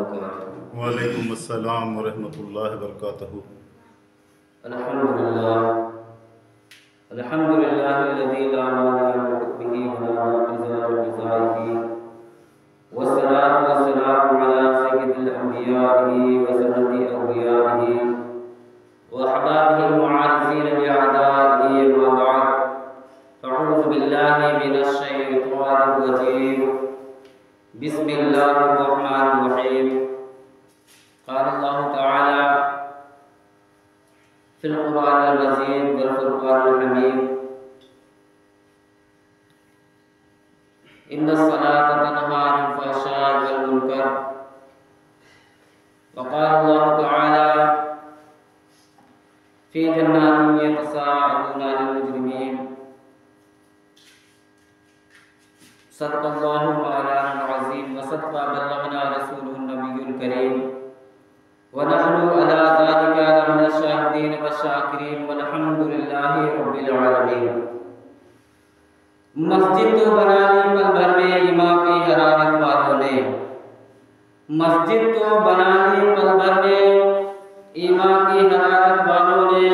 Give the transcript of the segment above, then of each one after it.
वबरकातुहू। वालेकुम अस्सलाम व रहमतुल्लाहि व बरकातुहू। अल्हम्दुलिल्लाहिल्लज़ी ला मानिअ li हुक्मिही व ला नाक़िज़ li क़ज़ाइही वस्सलातु वस्सलामु अला सय्यिदिल अंबिया'i व सनदी औलिया'iही व अहबाबिहिल मुआज़िज़ीन बिअअदाइही अम्मा बअद फ़अऊज़ु बिल्लाहि मिनश शैतानिर रजीम बिस्मिल्लाहिर रहमानिर रहीम। क़ाल अल्लाहु तआला फिल क़ुरआनिल मजीद वल फ़ुरक़ानिल हमीद इन्नस्सलाता तन्हा अनिल फ़हशाइ वल मुनकर व क़ाल अल्लाहु तआला फ़ी जन्नातिन यतसाअलूना अनिल मुजरिमीन सदक़ल्लाहु मौलाना अज़ीम व सदक़ा बल्लगना रसूलुन नबियुल करीम व नहनु अला ज़ालिका लमिनश शाहिदीन व शाकिरीन वल्हम्दुलिल्लाहि रब्बिल आलमीन। मस्जिद तो बना ली पल भर में ईमान की हरारत वालों ने, मस्जिद तो बना ली पल भर में ईमान की हरारत वालों ने।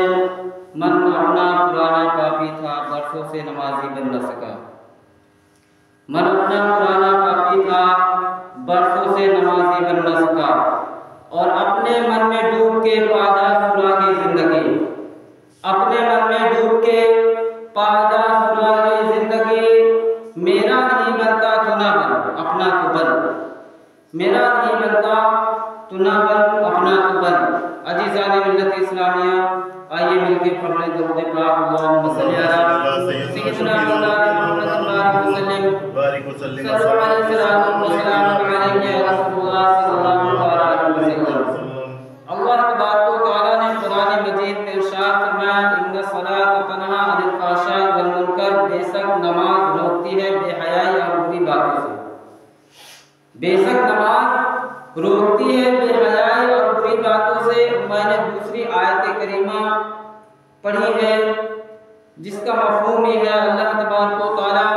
मन अपना पुराना पापी था, बरसों से नमाजी बन न सका। मन अपना पुराना पापी था, बरसों से नमाजी बन न सका और अपने मन में डूब के पाजा सुरागी जिंदगी, अपने मन में डूब के पाजा सुरागी जिंदगी। मेरा नहीं बनता तो ना बन, अपना तो बन। मेरा नहीं बनता तो ना बन, अपना तो बन। अजीज़ान मिल्लत इस्लामिया, आइए मिलके पढ़ लें दरूद पाक। अल्लाहुम्मा सल्ली अला सय्यिदिना मौलाना मुहम्मद बारिक व सल्लिम सल्लल्लाहु अलैहि या रसूलुल्लाह सल्लल्लाहु अलैहि वसल्लम। अल्लाह तबारक व तआला ने कुरान मजीद में इरशाद फरमाया, इन्ना सलाता तन्हा अनिल फ़हशाइ वल मुनकर, बेशक नमाज रोकती है बेहयाई और बुरी बातों से। बेशक नमाज रोकती है बेहयाई और बुरी बातों से। मैंने दूसरी आयत करीमा पढ़ी है जिसका मफ़हूम ये है, अल्लाह तबारक व तआला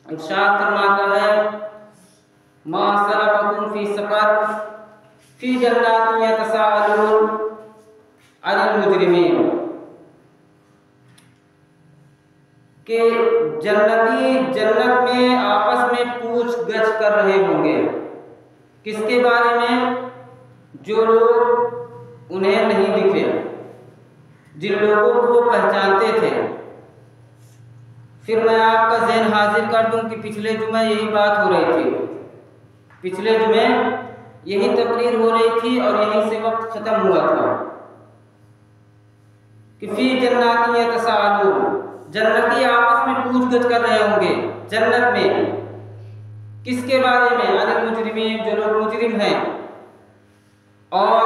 इरशाद फरमाता है, मा सलककुम फी सक़र फी जन्नातिन यतसाअलून अनिल मुजरिमीन, कि जन्नती जन्नत में आपस में पूछ गछ कर रहे होंगे। किसके बारे में? जो लोग उन्हें नहीं दिखे, जिन लोगों को वो पहचानते थे। फिर मैं आपका ज़हन हाजिर कर दूं कि पिछले जुमे यही बात हो रही थी, पिछले जुमे यही तकरीर हो रही थी और यहीं से वक्त ख़त्म हुआ था कि फी जन्नातिन यतसाअलून, जन्नती आपस में पूछगछ कर रहे होंगे जन्नत में। किसके बारे में? अनिल मुजरिमीन, जो लोग मुजरिम हैं। और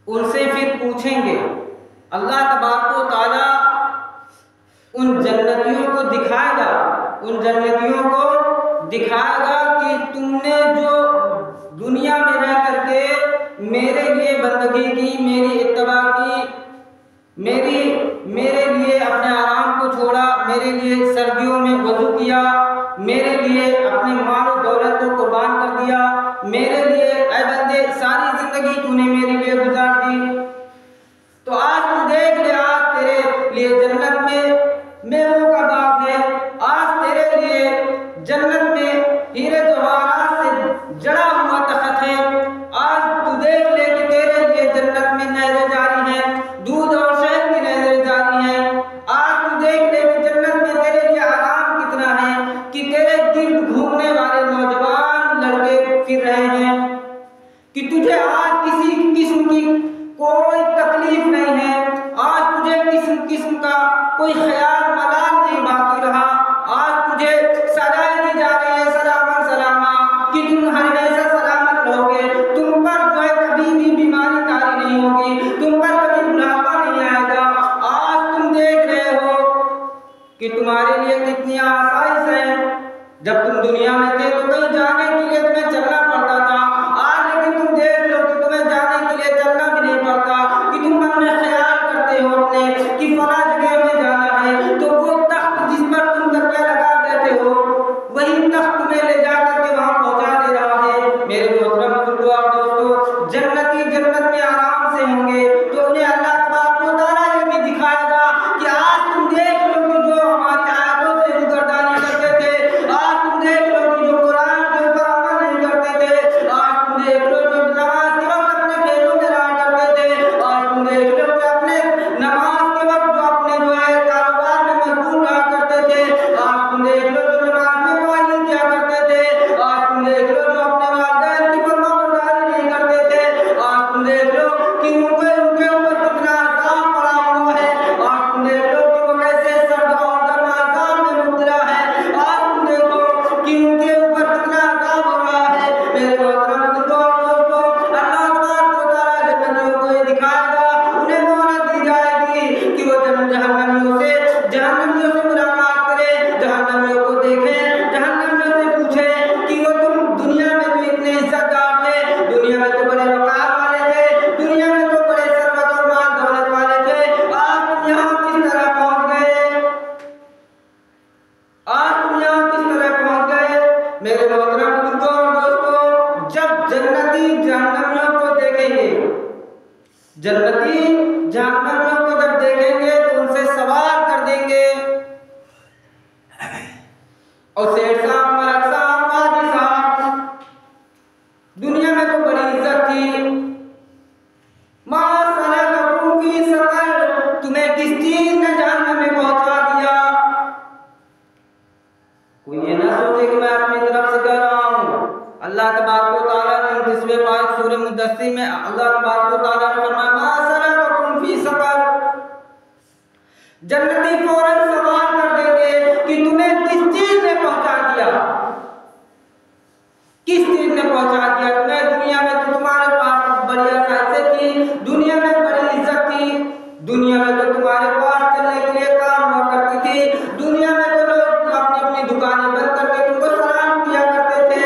उनसे फिर पूछेंगे, अल्लाह तबारक व तआला उन जन्नतियों को दिखाएगा, उन जन्नतियों को दिखाएगा कि तुमने जो दुनिया में रह करके मेरे लिए बंदगी की, मेरी इत्तबा की, मेरे लिए अपने आराम को छोड़ा, मेरे लिए सर्दियों में वज़ू किया, मेरे लिए अपने माल और दौलत को कुर्बान कर दिया, मेरे लिए ऐ बंदे सारी जिंदगी तूने मेरे लिए गुजार दी। तो आज तू देख ले, आज तेरे लिए जन्नत में मेवों का बाग है, आज तेरे लिए जन्नत में हीरे जवाहरात से जड़ा हुआ तख्त है। आज तू देख ले कि तेरे लिए जन्नत में नहरें जारी हैं, दूध और शहद की नहरें जारी हैं। आज तू देख ले कि जन्नत में तेरे लिए आराम कितना है कि तेरे गिर्द घूमने वाले मोहतरम बुजुर्गों और दोस्तों, जब जन्नती जहन्नमियों को देखेंगे, जन्नती जहन्नमियों को जब देखेंगे तो उनसे सवाल कर देंगे, और सेठ साहब, मलक साहब, काजी साहब, दुनिया में तो बड़ी इज्जत थी, मासलकुम फी सकर, तुम्हें किस चीज ने जहन्नम में पहुंचा दिया? कोई ये ना सोचे कि मैं अपनी तरफ से कह रहा हूं। अल्लाह तबारक व तआला ने 29वें पाक सूरह मुद्दस्सिर में अल्लाह तबारक व तआला ने फरमाया, मासलकुम फी सकर, जन्नती फौरन सवाल कर देंगे कि तुम्हें किस चीज ने पहुंचा दिया, किस चीज ने पहुंचा दिया तुम्हें? दुनिया में तो तुम्हारे पास बढ़िया पैसे थी, दुनिया में बड़ी इज्जत थी, दुनिया में तो तुम्हारे पास चलने के लिए कार हुआ करती थी, दुनिया में तो लोग अपनी अपनी दुकानें बंद करके तुमको सलाम किया करते थे,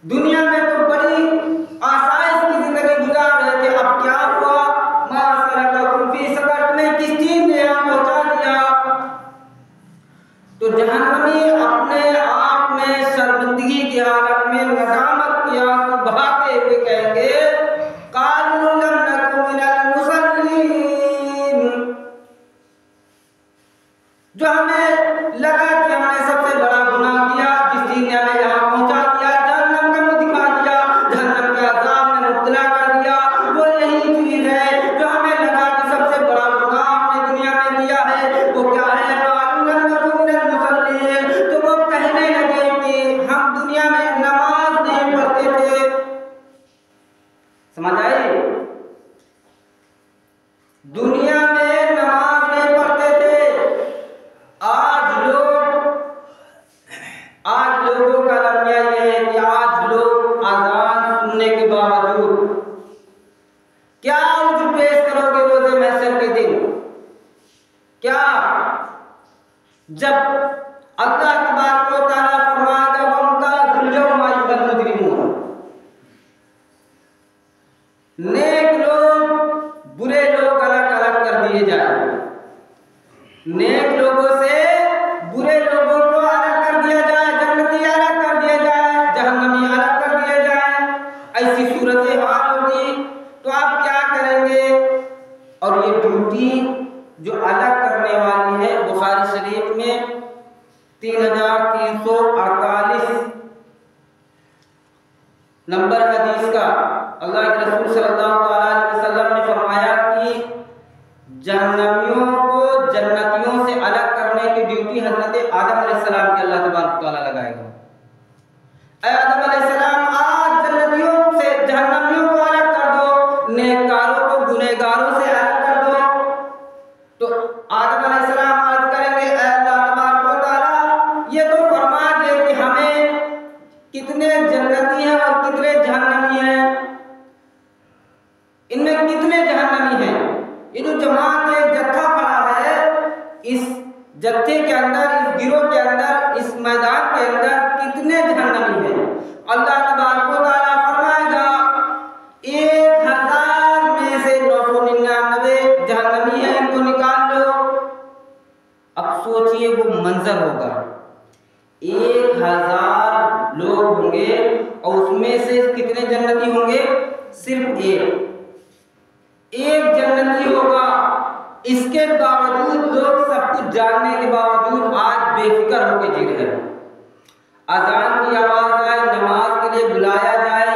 दुनिया में तो बड़ी आसाइश की जिंदगी गुजार रहे थे। अब क्या हुआ? मासलकुम फी सकर, तुम्हें किस चीज ने यहाँ पहुंचा दिया? तो जहन्नमी अपने आप में शर्मिंदगी की हालत में नदामत की आंसू बहाते हुए कहेंगे, कालू लम नकु मिनल मुसल्लीन, जो हमें लगा कि हमने सबसे बड़ा गुनाह किया, जिस चीज ने हमें यहाँ पहुंचा दिया, जहन्नम का मुंह दिखा दिया, जहन्नम के अज़ाब में मुब्तला कर दिया, वो यही चीज है जो हमें लगा कि सबसे बड़ा गुनाह हमने दुनिया में किया है। वो क्या है? तो वो कहने लगे कि हम दुनिया में नमाज नहीं पढ़ते थे। समझ आई? दुनिया में नमाज नहीं पढ़ते थे। आज लोगों का रवैया ये है कि आज लोग अजान सुनने के बावजूद क्या उज्र पेश करोगे रोज़े महशर के दिन? क्या जब अल्लाह तबारक व तआला फरमाएगा, वमताज़ुल यौमा अय्युहल मुजरिमून, नेक लोग बुरे लोग अलग अलग कर दिए जाए, नेक लोगों से बुरे लोगों को अलग कर दिया जाए, जन्नती अलग कर दिया जाए, जहन्नमी अलग कर दिया जाए। ऐसी सूरत हाल होगी तो आप क्या करेंगे? और ये ड्यूटी जो अलग करने वाली है, बुखारी शरीफ में 3348 नंबर हदीस का अल्लाह के रसूल सल्लल्लाहु अलैहि वसल्लम ने फरमाया कि जहन्नमियों को जन्नतियों से अलग करने की ड्यूटी हजरत आदम अलैहिस्सलाम के अल्लाह तबारक व तआला लगाएगा। ऐ आदम अलैहिस्सलाम, आज जन्नतियों से जहन्नमियों को अलग कर दो, नेककारों को गुनहगारों से अलग कर दो। तो आदम अलैहिस्सलाम अर्ज करेंगे, ऐ अल्लाह तबारक व तआला, ये तो फरमा दे कि हमें कितने जन्नती हैं और कितने जहन्नमी हैं, इनमें कितने जहन्नमी हैं? ये जो जमात है, जत्था पड़ा है, इस जत्थे के अंदर, इस गिरोह के अंदर, इस मैदान के अंदर कितने जहन्नमी हैं? अल्लाह तबारक व तआला फरमाएगा 1000 में से 999 जहन्नमी है, इनको निकाल लो। अब सोचिए वो मंजर होगा, 1000 लोग होंगे और उसमें से कितने जन्नती होंगे? सिर्फ एक जन्नती होगा। इसके बावजूद लोग सब कुछ जानने के बावजूद आज बेफिक्र होकर जी रहे हैं। अजान की आवाज आए, नमाज के लिए बुलाया जाए,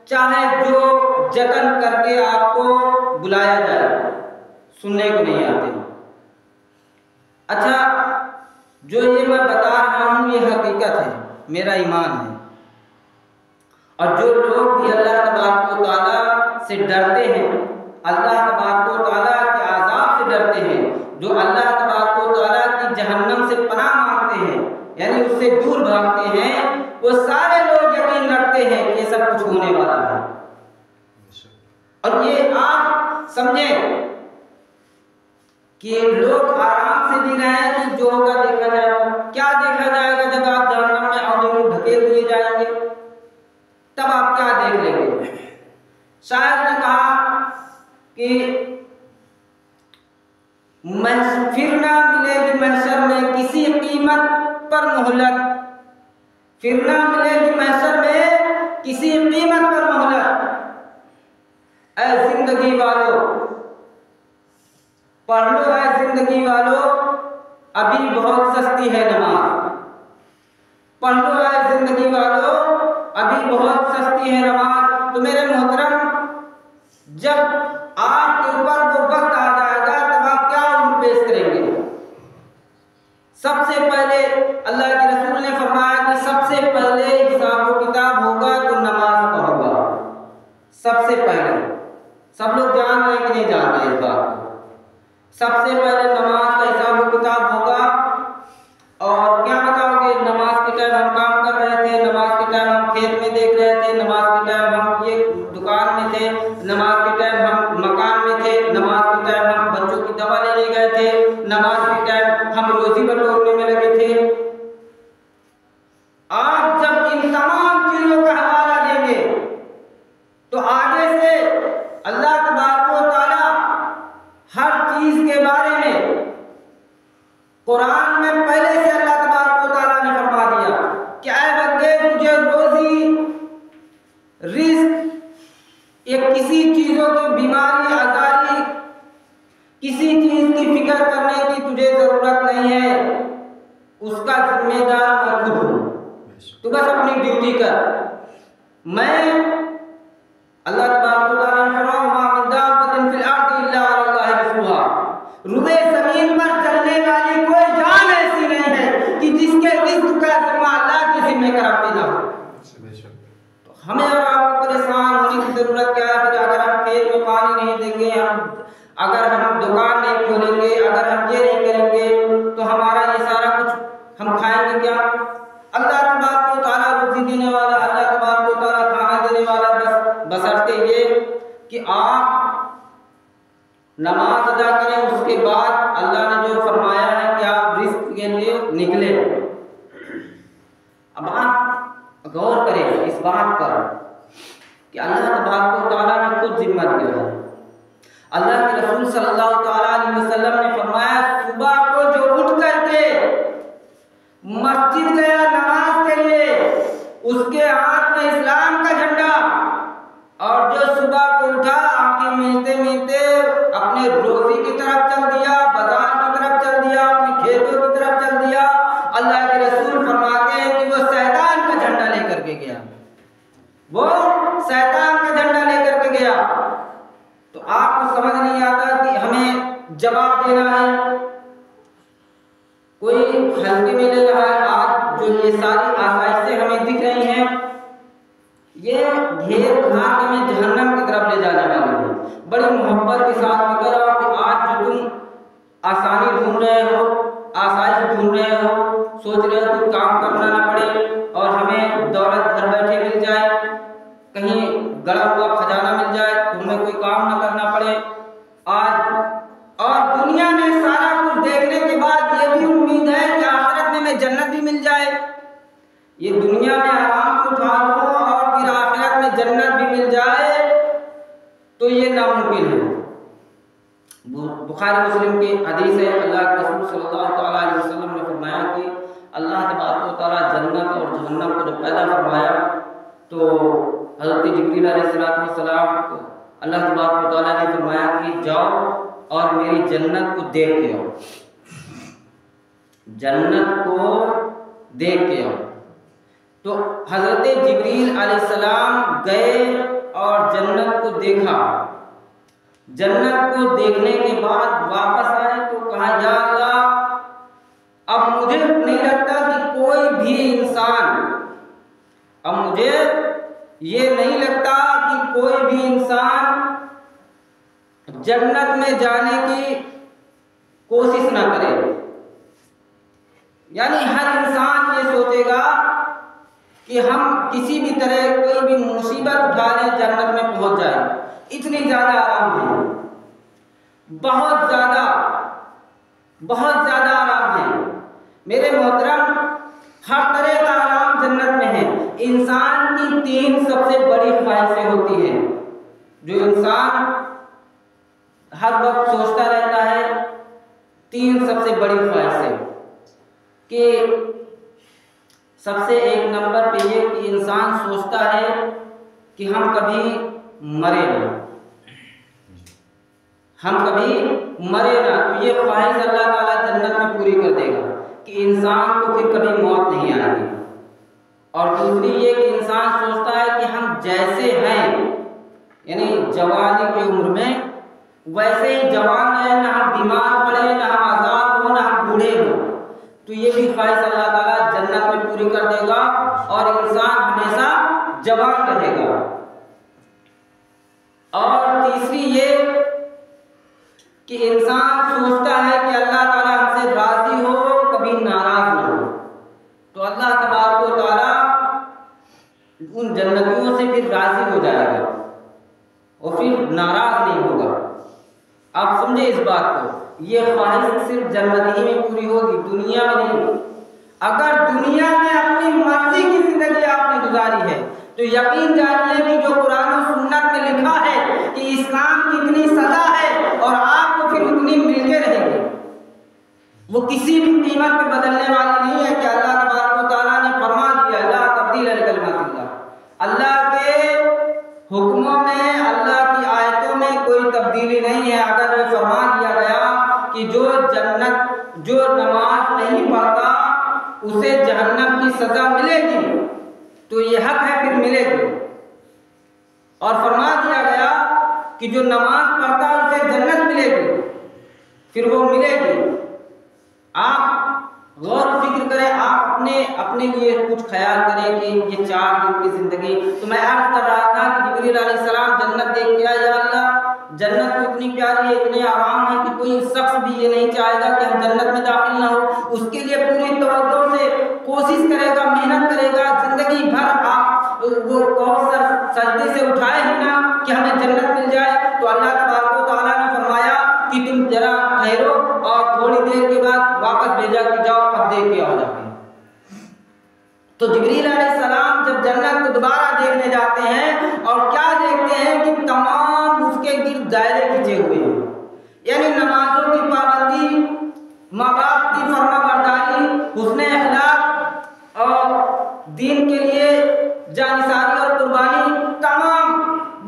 चाहे जो जतन करके आपको बुलाया जाए, सुनने को नहीं आते। अच्छा, जो ये मैं बता रहा हूँ ये हकीकत है, मेरा ईमान है। और जो लोग भी अल्लाह तबारक व तआला से डरते हैं, अल्लाह तबारक व तआला के अज़ाब से डरते हैं, जो अल्लाह तबारक व तआला की जहन्नम से पनाह मांगते हैं, यानी उससे दूर भागते हैं, वो सारे लोग यकीन रखते हैं कि ये सब कुछ होने वाला है। और ये आप समझें कि लोग आराम से जी रहे हैं कि जो होगा देखा जाएगा। क्या देखा जाएगा? जब आप जहन्नम में और ढकेल दिए जाएंगे तब आप क्या देख लेंगे? शायद ने कहा कि फिर ना मिलेगी महशर में किसी कीमत पर मोहलत, फिर ना मिलेगी महशर में किसी कीमत पर मोहलत। ऐ जिंदगी वालों पढ़ लो, ऐ जिंदगी वालों अभी बहुत सस्ती है नमाज। पढ़ लो ऐ जिंदगी वालों अभी बहुत सस्ती है नमाज। तो मेरे मोहतरम, जब आपके ऊपर वो वक्त आ जाएगा तब आप क्या उम्र पेश करेंगे? सबसे पहले अल्लाह के रसूल ने फरमाया कि सबसे पहले हिसाब किताब होगा तो नमाज का होगा। सबसे पहले, सब लोग जान रहे हैं कि नहीं जान रहे इस बात को? सबसे पहले नमाज का हिसाब किताब होगा। और क्या बताओगे, नमाज के टाइम हम काम कर रहे थे, नमाज के टाइम हम खेत में देख रहे थे, नमाज के टाइम हम ये दुकान में थे, नमाज के टाइम हम मकान में थे, नमाज के टाइम हम बच्चों की दवा लेने गए थे, नमाज के टाइम हम रोजी बटोरने में लगे थे। आप जब इन तमाम चीजों का हवाला देंगे तो आगे से अल्लाह तबारक व तआला हर चीज के बारे में कुरान में पहले से अल्लाह तबारक व तआला ने फरमा दिया कि ऐ बंदे, तुझे रोजी रिस्क या किसी चीजों की बीमारी आजारी किसी चीज की फिक्र करने की तुझे जरूरत नहीं है। उसका जिम्मेदार मैं खुद हूं। तू बस अपनी ड्यूटी कर। मैं अल्लाह तबारक व तआला ने फरमाया मा मिन दाब्बतिन फिल अर्दि इल्ला अल्लाह रिज़्क़ुहा। रुए जमीन पर चलने वाली कोई जान ऐसी नहीं है कि जिसके रिज़्क़ का जिम्मा अल्लाह के जिम्मे करार देना हो। तो हमें और आपको परेशान होने की जरूरत क्या है? फिर अगर हम खेत में पानी नहीं देंगे, अगर हम दुकान नहीं खोलेंगे, अगर हम ये नहीं करेंगे तो हमारा ये सारा कुछ हम खाएंगे क्या? अल्लाह तबारक व तआला रोजी देने वाला, अल्लाह तबारक व तआला खाना देने वाला, बशर्ते ये कि आप नमाज अदा करें। उसके बाद अल्लाह ने जो फरमाया है कि आप रिस्क के लिए निकले। अब आप गौर करें इस बात पर कि अल्लाह तबारक व तआला ने खुद जिम्मा दिया है। अल्लाह के रसूल सल्लल्लाहु अलैहि वसल्लम ने फरमाया, सुबह को जो उठ करके मस्जिद गया नमाज के लिए, उसके हाथ में इस्लाम का झंडा। और जो सुबह को उठा, आंखें मिलते मिलते अपने रोजी की तरफ चल दिया, बाजार की तरफ चल दिया, अपने खेतों की तरफ चल दिया, अल्लाह के रसूल फरमाते हैं कि वो शैतान का झंडा लेकर के गया। वो शैतान का झंडा लेकर के गया। तो आपको समझ नहीं आता कि हमें जवाब देना है। कोई हल्के में ले रहा है। आज जो ये सारी आसाइशें हमें दिख रही हैं, ये घेर घाट में जहन्नम की तरफ ले जाने वाली है। बड़ी मोहब्बत के साथ मैं कह रहा हूं कि आज जो तुम आसानी ढूंढ रहे हो, आसाइश ढूंढ रहे हो, सोच रहे हो कि काम करना ना पड़े और हमें दौलत घर बैठे मिल जाए, कहीं गड़ा हुआ खजाना मिल जाए तो हमें कोई काम ना करना पड़े। आज और दुनिया में सारा कुछ देखने के बाद ये भी उम्मीद है कि आखिरत में हमें जन्नत भी मिल जाए। ये दुनिया में आराम को उठा लो और फिर आखिरत में जन्नत भी मिल जाए तो ये नामुमकिन है। बुखारी मुस्लिम की हदीस है, अल्लाह के रसूल सल्लल्लाहु अलैहि वसल्लम ने फरमाया कि अल्लाह तबारक व तआला जन्नत और जहन्नम को जब पैदा फरमाया तो हज़रत जिब्रील अलैहिस्सलाम को अल्लाह तबारक व तआला ने फरमाया कि जाओ और मेरी जन्नत को देख के आओ, जन्नत को देख के आओ। तो हज़रत जिब्रील अलैहिस्सलाम गए और जन्नत को देखा। जन्नत को देखने के बाद वापस आए तो कहा, या अल्लाह, अब मुझे नहीं लगता कि कोई भी इंसान, अब मुझे ये नहीं लगता कि कोई भी इंसान जन्नत में जाने की कोशिश ना करे। यानी हर इंसान ये सोचेगा कि हम किसी भी तरह कोई भी मुसीबत उठा लें, जन्नत में पहुंच जाए। इतनी ज्यादा आराम है, बहुत ज्यादा आराम है मेरे मोहतरम। हर तरह का आराम जन्नत में है। इंसान की 3 सबसे बड़ी ख्वाहिशें होती हैं जो इंसान हर वक्त सोचता रहता है। 3 सबसे बड़ी ख्वाहिशें कि सबसे एक नंबर पे ये कि इंसान सोचता है कि हम कभी मरे ना, हम कभी मरे ना। तो ये ख्वाहिश अल्लाह ताला जन्नत में पूरी कर देगा कि इंसान को फिर कभी मौत नहीं आएगी। और दूसरी ये कि इंसान सोचता है कि हम जैसे हैं, यानी जवानी की उम्र में वैसे ही जवान रहे, ना हम बीमार पड़े, ना हम आजाद हो, ना हम बूढ़े हो। तो ये भी ख्वाहिश अल्लाह ताला जन्नत में पूरी कर देगा और इंसान हमेशा जवान रहेगा। और तीसरी ये कि इंसान सोचता है कि अल्लाह ताला हमसे राजी हो, कभी नाराज ना हो। तो अल्लाह तबारक व तआला उन जन्नतियों से फिर राजी हो जाएगा और फिर नाराज नहीं होगा। आप समझे इस बात को, ये ख्वाहिश सिर्फ जन्नत ही में पूरी होगी, दुनिया में नहीं। अगर दुनिया में अपनी मर्जी की जिंदगी आपने गुजारी है तो यकीन जानिए कि जो कुरान और सुन्नत में लिखा है कि इस्लाम की इतनी सजा है और आपको फिर उतनी मिलके रहेगी, वो किसी भी कीमत पे बदलने वाली नहीं है। कि अल्लाह तबारक व तआला ने फरमा दिया, ला तब्दील लिकलिमातिल्लाह, अल्लाह के हुक्मों में, अल्लाह की आयतों में कोई तब्दीली नहीं है। अगर ये फरमा दिया गया कि जो नमाज नहीं पढ़ता उसे जहन्नम की सजा मिलेगी, तो ये हक है, फिर मिलेगी। और फरमा दिया गया कि जो नमाज पढ़ता है उसे जन्नत मिलेगी, फिर वो मिलेगी। आप गौर फिक्र करें, आप अपने लिए कुछ ख्याल करें कि ये 4 दिन की जिंदगी। तो मैं अर्ज कर रहा था कि जिब्रील अलैहिस्सलाम जन्नत देख के आए, या अल्लाह जन्नत तो इतनी प्यारी है, इतने आराम है कि कोई शख्स भी ये नहीं चाहेगा कि हम जन्नत में दाखिल ना हो। उसके लिए पूरी तवज्जो से कोशिश करेगा, मेहनत करेगा, जिंदगी भर आप वो कौसर सजदे से उठाए ही ना कि हमें जन्नत मिल जाए। तो अल्लाह तबारक व तआला ने फरमाया कि तुम जरा ठहरो और थोड़ी देर के बाद वापस भेजा कि जाओ अब देख के आ जाओ। तो जिब्रील अलैहिस्सलाम जब जन्नत को दोबारा देखने जाते हैं और क्या देखते हैं कि तमाम उसके गिर्द दायरे खींचे हुए हैं, यानी नमाजों की पाबंदी, माँ बाप की फर्माबरदारी, हुस्न अखलाक और दीन के लिए जानिसारी और कुर्बानी, तमाम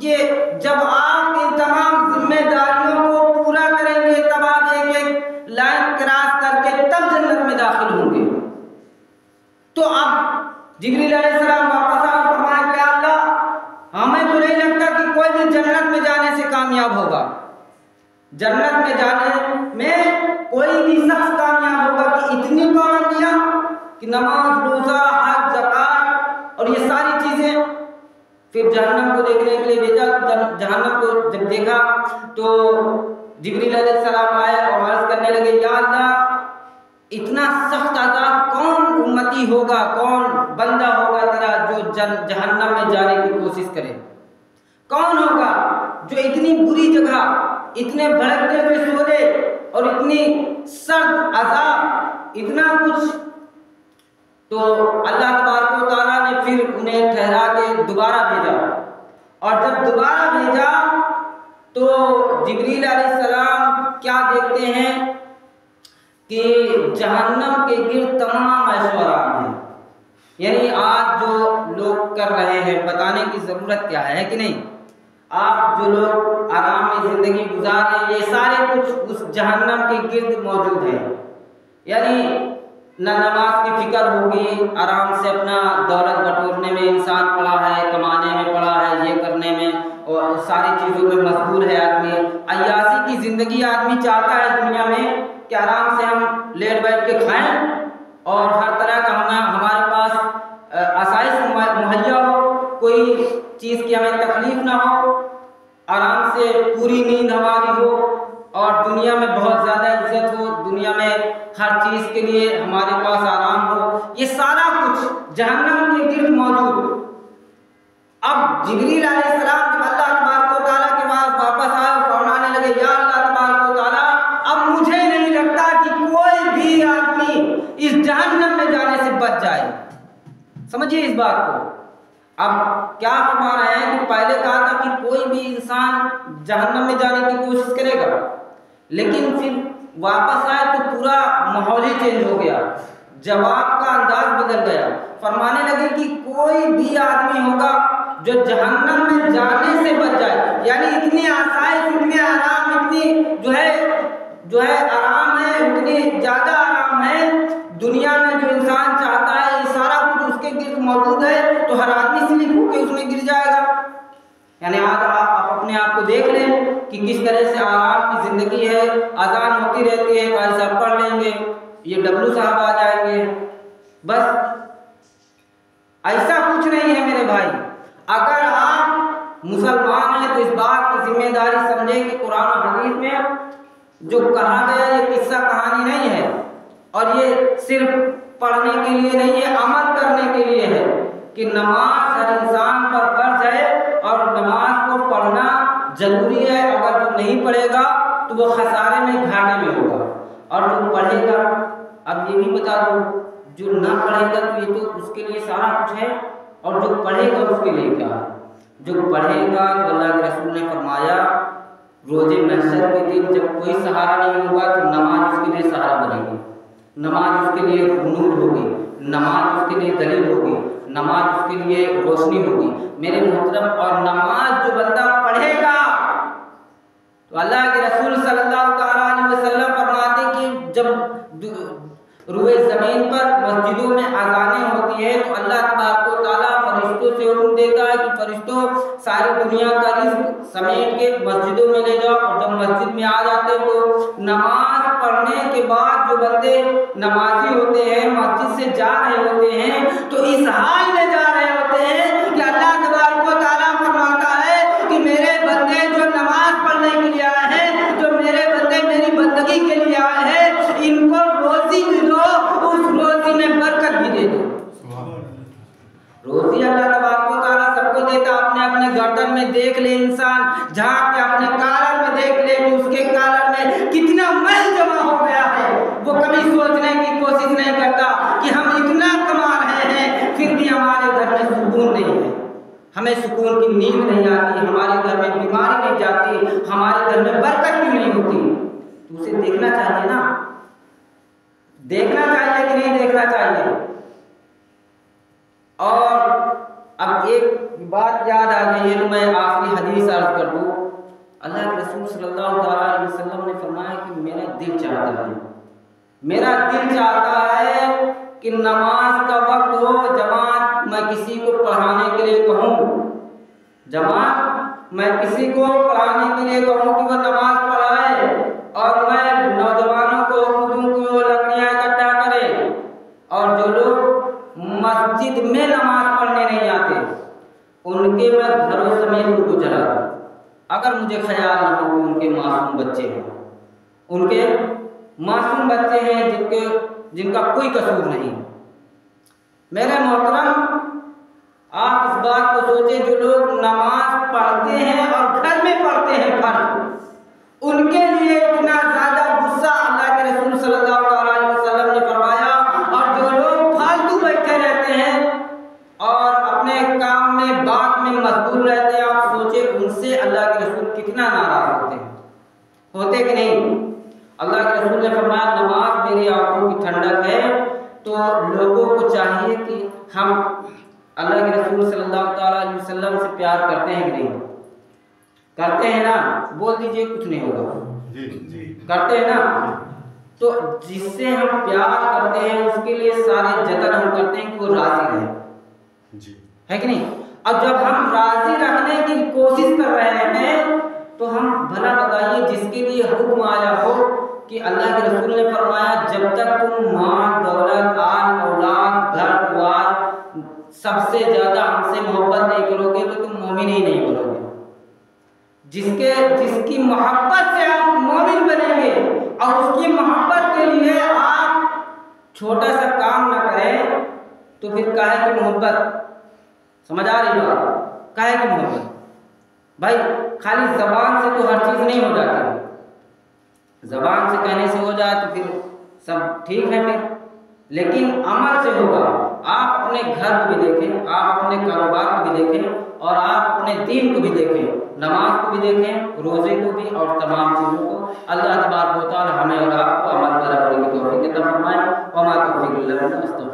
ये जब आप इन तमाम जिम्मेदारियों को पूरा करेंगे तब आप एक लाइन क्रॉस करके तब जन्नत में दाखिल होंगे। तो अब जिब्रील अलैहिस्सलाम वापस आए और फरमाया कि अल्लाह, हमें तो नहीं लगता कि कोई भी जन्नत में जाने से कामयाब होगा, जन्नत में जाने में कोई भी शख्स कामयाब होगा कि इतनी पाबंदियां, कि नमाज, रोजा, हज, ज़कात और ये सारी चीजें। फिर जहन्नम को देखने के लिए भेजा। जहन्नम को जब देखा तो जिब्रील अलैहिस्सलाम आए और अर्ज करने लगे, या अल्लाह, इतना सख्त अज़ाब कौन उम्मती होगा, कौन बंदा होगा तेरा जो जहन्नम में जाने की कोशिश करे? कौन होगा जो इतनी बुरी जगह, इतने भड़कते हुए शोले और इतनी सर्द अज़ाब, इतना कुछ? तो अल्लाह तबारक व तआला ने फिर उन्हें ठहरा के दोबारा भेजा। और जब दोबारा भेजा तो जिब्रील अलैहिस्सलाम क्या देखते हैं कि जहन्नम के गिर्द तमाम ऐशो-आराम है। यानी आज जो लोग कर रहे हैं, बताने की ज़रूरत क्या है कि नहीं? आप जो लोग आराम में ज़िंदगी गुजार रहे हैं, ये सारे कुछ उस जहन्नम के गिर्द मौजूद हैं। यानी न नमाज की फिक्र होगी, आराम से अपना दौलत बटोरने में इंसान पड़ा है, कमाने में पड़ा है, ये करने में और सारी चीज़ों में मशगूल है आदमी। अय्यासी की ज़िंदगी आदमी चाहता है दुनिया में कि आराम से हम लेट बैठ के खाएं और हर तरह का हमारे पास आसाइश मुहैया हो, कोई चीज़ की हमें तकलीफ ना हो, आराम से पूरी नींद हमारी हो और दुनिया में बहुत ज़्यादा इज्जत हो, दुनिया में हर चीज़ के लिए हमारे पास आराम हो। ये सारा कुछ जहन्नम के गिर्द मौजूद। अब जिब्रील अलैहिस्सलाम जब अल्लाह तबारक व तआला के पास वापस आए और फरमाने लगे, या अल्लाह तबारक व तआला, अब मुझे नहीं लगता कि कोई भी आदमी इस जहन्नम में जाने से बच जाए। समझिए इस बात को। अब क्या फरमा रहे हैं कि पहले कहा था कि कोई भी इंसान जहन्नम में जाने की कोशिश करेगा, लेकिन फिर वापस आए तो पूरा माहौल ही चेंज हो गया। जवाब का अंदाज बदल गया। फरमाने लगे कि कोई भी आदमी होगा जो जहन्नम में जाने से बच जाए, यानी इतनी आसाइश, इतने आराम, इतनी जो है आराम है, उतनी ज़्यादा आराम है दुनिया में। जो इंसान चाहता है ये सारा कुछ उसके गिर्द मौजूद है, तो हर आदमी स्लिप होकर उसमें गिर जाएगा। यानी आज आप अपने आप को देख लें कि किस तरह से आराम की ज़िंदगी है। अजान होती रहती है, भाई साहब पढ़ लेंगे, ये डब्लू साहब आ जाएंगे, बस ऐसा कुछ नहीं है मेरे भाई। अगर आप मुसलमान हैं तो इस बात की जिम्मेदारी समझें कि कुरान और हदीस में जो कहा गया ये किस्सा कहानी नहीं है, और ये सिर्फ पढ़ने के लिए नहीं है, अमल करने के लिए है कि नमाज हर इंसान पर फर्ज है और नमाज को पढ़ना जरूरी है। अगर जो नहीं पढ़ेगा तो वो खसारे में, घाटे में होगा, और जो पढ़ेगा, अब ये भी बता दो, जो ना पढ़ेगा तो ये तो उसके लिए सारा कुछ है, और जो पढ़ेगा उसके लिए क्या है? जो पढ़ेगा तो अल्लाह के रसूल ने फरमाया रोजे महशर के दिन जब कोई सहारा नहीं होगा तो नमाज उसके लिए सहारा बनेगी, नमाज उसके लिए नूर होगी, नमाज उसके लिए दलील होगी, नमाज उसके लिए रोशनी होगी मेरे मोहतरम। और नमाज जो बंदा पढ़ेगा तो अल्लाह के रसूल सल्लल्लाहु अलैहि वसल्लम फरमाते कि जब रुए ज़मीन पर मस्जिदों में अज़ानें होती है तो अल्लाह तबारक व तआला फरिश्तों से हुक्म देता है कि फरिश्तों सारी दुनिया का रिज़्क समेट के मस्जिदों में ले जाओ। और जब मस्जिद में आ जाते तो नमाज पढ़ने के बाद जो बंदे नमाजी होते हैं, मस्जिद से जा रहे होते हैं, तो इस हाल में जा रहे होते हैं कि अल्लाह तबारक व तआला फरमाता है कि मेरे बंदे जो नमाज पढ़ने के लिए आए हैं, जो मेरे बंदे मेरी बंदगी के लिए आए हैं, इनको रोजी भी दो, उस रोजी में बरकत भी दे दो। रोजी अल्लाह तबारक व तआला सबको देता। अपने अपने गर्दन में देख ले इंसान, झांक के अपने कॉलर में देख ले कि उसके कॉलर में कितना मैल जमा हो गया है। वो कभी सोचने की कोशिश नहीं करता कि हम इतना कमा रहे हैं फिर भी हमारे घर में सुकून नहीं है, हमें सुकून की नींद नहीं आती, हमारे घर में बीमारी नहीं जाती, हमारे घर में बरकत क्यों नहीं होती। तो उसे देखना चाहिए ना, देखना चाहिए कि नहीं देखना चाहिए। और अब एक बात याद आ गई है तो मैं आखिरी हदीस अर्ज कर दूं। अल्लाह के रसूल सल्लल्लाहु अलैहि वसल्लम ने फरमाया कि मेरा दिल चाहता है कि नमाज का वक्त हो, जमात मैं किसी को पढ़ाने के लिए कहूँ, जमात मैं किसी को पढ़ाने के लिए कहूँ कि वह नमाज पढ़ाए, और मैं नौजवानों को दूं कि वो लकड़ियाँ इकट्ठा करें, और जो लोग मस्जिद में नमाज पढ़ने नहीं आते उनके मैं घरों समेत उनको जला दूं। अगर मुझे ख्याल ना हो कि उनके मासूम बच्चे हैं, उनके मासूम बच्चे हैं जिनका कोई कसूर नहीं। मेरे मोहतरम, आप इस बात को सोचें, जो लोग नमाज पढ़ते हैं और घर में पढ़ते हैं फर्ज, उनके लिए इतना ज़्यादा गुस्सा अल्लाह के रसूल सल्लल्लाहु अलैहि वसल्लम ने फरमाया। और जो लोग फालतू बैठे रहते हैं और अपने काम में, बात में मशगूल रहते हैं, आप सोचें उनसे अल्लाह के रसूल कितना नाराज होते कि नहीं। अल्लाह के रसूल ने फरमाया नमाज मेरी आंखों की ठंडक है। तो लोगों को चाहिए कि हम अल्लाह के रसूल सल्लल्लाहु अलैहि वसल्लम से प्यार करते हैं कि नहीं? करते हैं ना? बोल दीजिए, कुछ नहीं होगा। जी करते हैं ना? तो जिससे हम प्यार करते हैं उसके लिए सारे जतन हम करते हैं कि वो राजी रहे, जी, है कि नहीं? अब जब हम राजी रखने की कोशिश कर रहे हैं तो हम भला बताइए, जिसके लिए हुक्म आया हो कि अल्लाह के रसूल ने फरमाया जब तक तुम माल दौलत आल औलाद घर द्वार सबसे ज़्यादा हमसे मोहब्बत नहीं करोगे तो तुम मोमिन ही नहीं बनोगे। जिसकी मोहब्बत से आप मोमिन बनेंगे और उसकी मोहब्बत के लिए आप छोटा सा काम ना करें तो फिर काहे की मोहब्बत? समझ आ रही बात? काहे की मोहब्बत? भाई खाली जबान से तो हर चीज़ नहीं हो जाती। जबान से कहने से हो जाए तो फिर सब ठीक है फिर, लेकिन अमल से होगा। आप अपने घर को भी देखें, आप अपने कारोबार को भी देखें, और आप अपने दीन को भी देखें, नमाज को भी देखें, रोज़े को भी, और तमाम चीज़ों को। अल्लाह तबारक व तआला हमें और आपको अमल पर अमल की तौफीक अता फरमाए। व मा तौफीक मतलब है ना